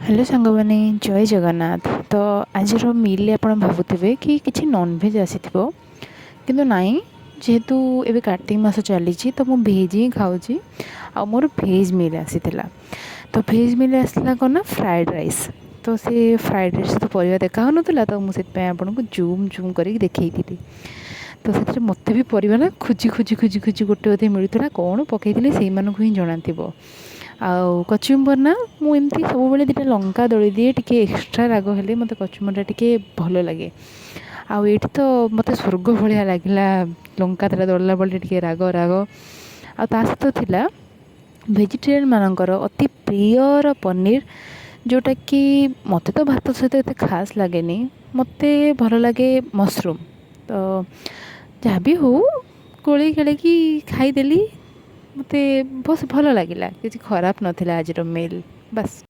Hello सांगवाने जय जगन्नाथ। तो आज मिल आप भावुवे कि किसी नॉनभेज आसी किंतु नाई जेहेतु एवं कार्तिक मास चली तो मुझे भेज ही खाऊँ आ मोर भेज मिल आसी तो भेज मिल आसला कौन ना फ्राइड राइस। तो से फ्राइड राइस तो परिवा देखा ना तो मुझे आपन को जूम जूम कर देखी तो से मत भी परिवा ना खोजी खोजी खोजी खोजी गोटे गोटे मिलूला कौन पकई से ही जना आउ कचुम्बर ना मुझे सब बड़े दुटा लंका दली दिए टी एक्सट्रा राग हेल्ले मत कचुम्बरटा टी भल लगे। आउ ये तो मत स्वर्ग भाया लगे लंका तेरा दलला बेले टी राग राग आ सहित था भेजिटेरियन मानकर अति प्रियर पनीर जोटा कि मत तो भात सहित एत खास लगे मत भल लगे मसरूम। तो जहाँ भी हो गोल खेल खाईदेली मत बस भल लगे किसी खराब नाला आज मेल बस।